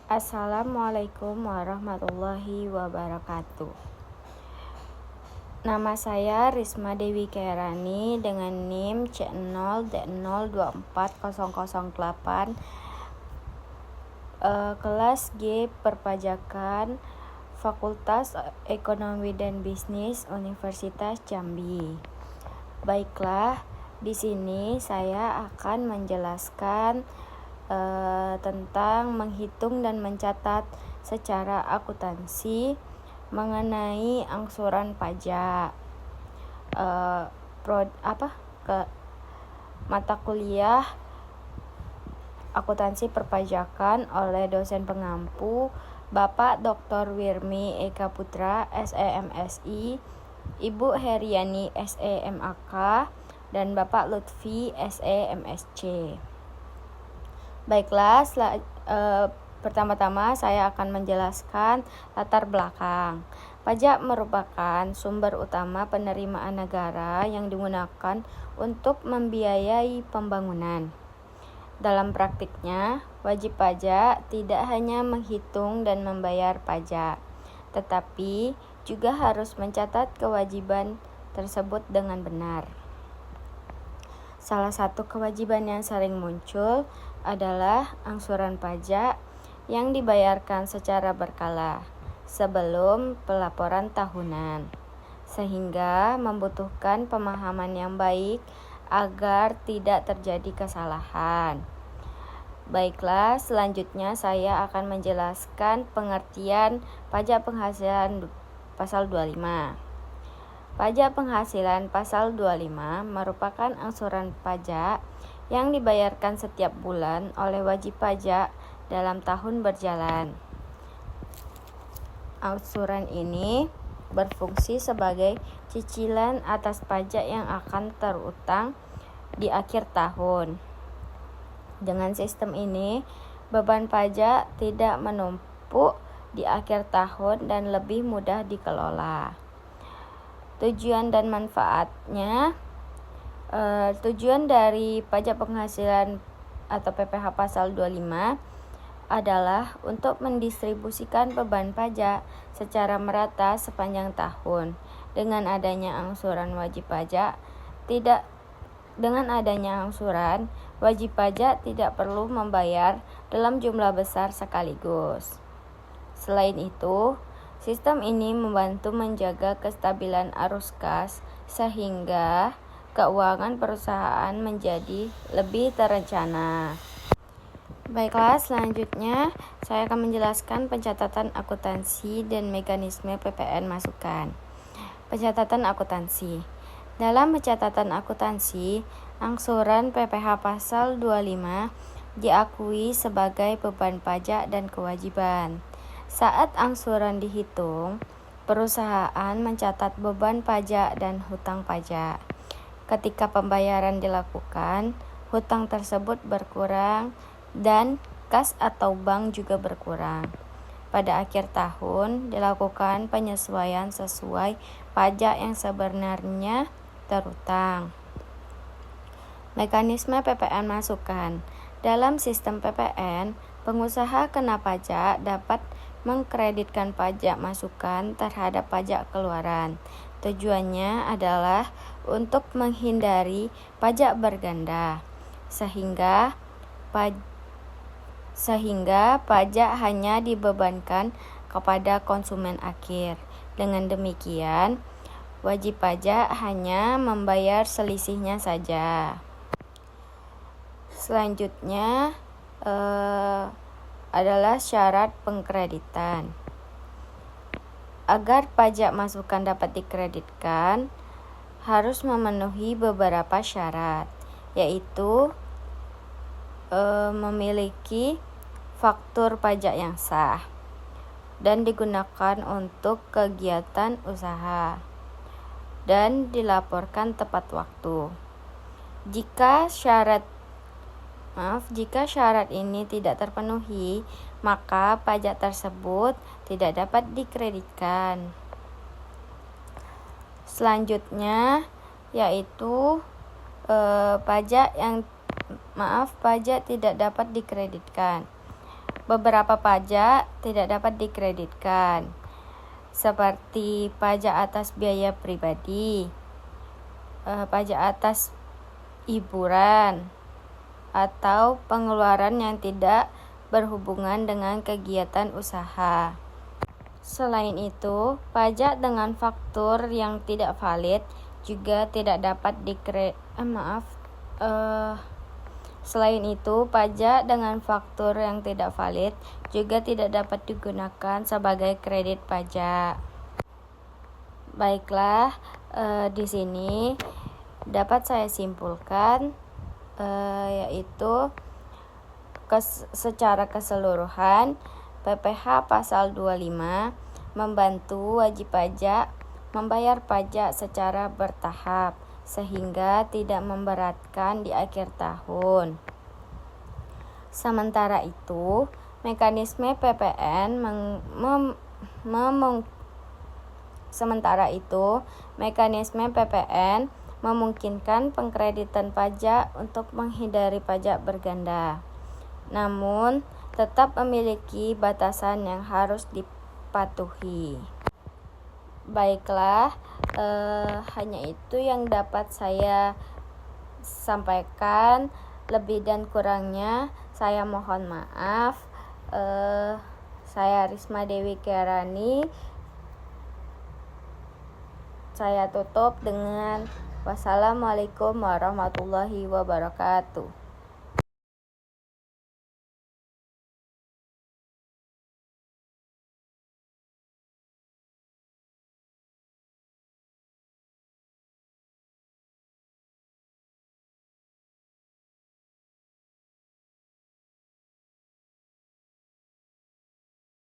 Assalamualaikum warahmatullahi wabarakatuh. Nama saya Risma Dewi Kairani dengan NIM C0D0240008, kelas G Perpajakan, Fakultas Ekonomi dan Bisnis Universitas Jambi. Baiklah, di sini saya akan menjelaskan tentang menghitung dan mencatat secara akuntansi mengenai angsuran pajak. Mata kuliah akuntansi perpajakan oleh dosen pengampu Bapak Dr. Wirmi Eka Putra, SEMSI, Ibu Heriani, SEMAK, dan Bapak Lutfi, SEMSC. Baiklah, pertama-tama saya akan menjelaskan latar belakang. Pajak merupakan sumber utama penerimaan negara yang digunakan untuk membiayai pembangunan. Dalam praktiknya, wajib pajak tidak hanya menghitung dan membayar pajak, tetapi juga harus mencatat kewajiban tersebut dengan benar. Salah satu kewajiban yang sering muncul adalah angsuran pajak yang dibayarkan secara berkala sebelum pelaporan tahunan, sehingga membutuhkan pemahaman yang baik agar tidak terjadi kesalahan. Baiklah, selanjutnya saya akan menjelaskan pengertian pajak penghasilan pasal 25. Pajak penghasilan pasal 25 merupakan angsuran pajak yang dibayarkan setiap bulan oleh wajib pajak dalam tahun berjalan. Angsuran ini berfungsi sebagai cicilan atas pajak yang akan terutang di akhir tahun. Dengan sistem ini, beban pajak tidak menumpuk di akhir tahun dan lebih mudah dikelola. Tujuan dan manfaatnya. Tujuan dari pajak penghasilan atau PPh pasal 25 adalah untuk mendistribusikan beban pajak secara merata sepanjang tahun. Dengan adanya angsuran wajib pajak tidak perlu membayar dalam jumlah besar sekaligus. Selain itu, sistem ini membantu menjaga kestabilan arus kas sehingga keuangan perusahaan menjadi lebih terencana. Baiklah, selanjutnya saya akan menjelaskan pencatatan akuntansi dan mekanisme PPN masukan. Pencatatan akuntansi. Dalam pencatatan akuntansi, angsuran PPh pasal 25 diakui sebagai beban pajak dan kewajiban. Saat angsuran dihitung, perusahaan mencatat beban pajak dan hutang pajak. Ketika pembayaran dilakukan, hutang tersebut berkurang dan kas atau bank juga berkurang. Pada akhir tahun, dilakukan penyesuaian sesuai pajak yang sebenarnya terutang. Mekanisme PPN masukan. Dalam sistem PPN, pengusaha kena pajak dapat mengkreditkan pajak masukan terhadap pajak keluaran. Tujuannya adalah untuk menghindari pajak berganda, sehingga pajak hanya dibebankan kepada konsumen akhir. Dengan demikian, wajib pajak hanya membayar selisihnya saja. Selanjutnya adalah syarat pengkreditan. Agar pajak masukan dapat dikreditkan, harus memenuhi beberapa syarat, yaitu memiliki faktur pajak yang sah dan digunakan untuk kegiatan usaha dan dilaporkan tepat waktu. Jika syarat ini tidak terpenuhi, maka pajak tersebut tidak dapat dikreditkan. Selanjutnya yaitu pajak tidak dapat dikreditkan. Beberapa pajak tidak dapat dikreditkan, seperti pajak atas biaya pribadi, pajak atas hiburan, atau pengeluaran yang tidak berhubungan dengan kegiatan usaha. Selain itu, pajak dengan faktur yang tidak valid juga tidak dapat Selain itu, pajak dengan faktur yang tidak valid juga tidak dapat digunakan sebagai kredit pajak. Baiklah, di sini dapat saya simpulkan yaitu secara keseluruhan PPh pasal 25 membantu wajib pajak membayar pajak secara bertahap sehingga tidak memberatkan di akhir tahun. Sementara itu, mekanisme PPN memungkinkan pengkreditan pajak untuk menghindari pajak berganda, namun tetap memiliki batasan yang harus dipatuhi. Baiklah, hanya itu yang dapat saya sampaikan. Lebih dan kurangnya saya mohon maaf. Saya Risma Dewi Kiarani. Saya tutup dengan wassalamualaikum warahmatullahi wabarakatuh.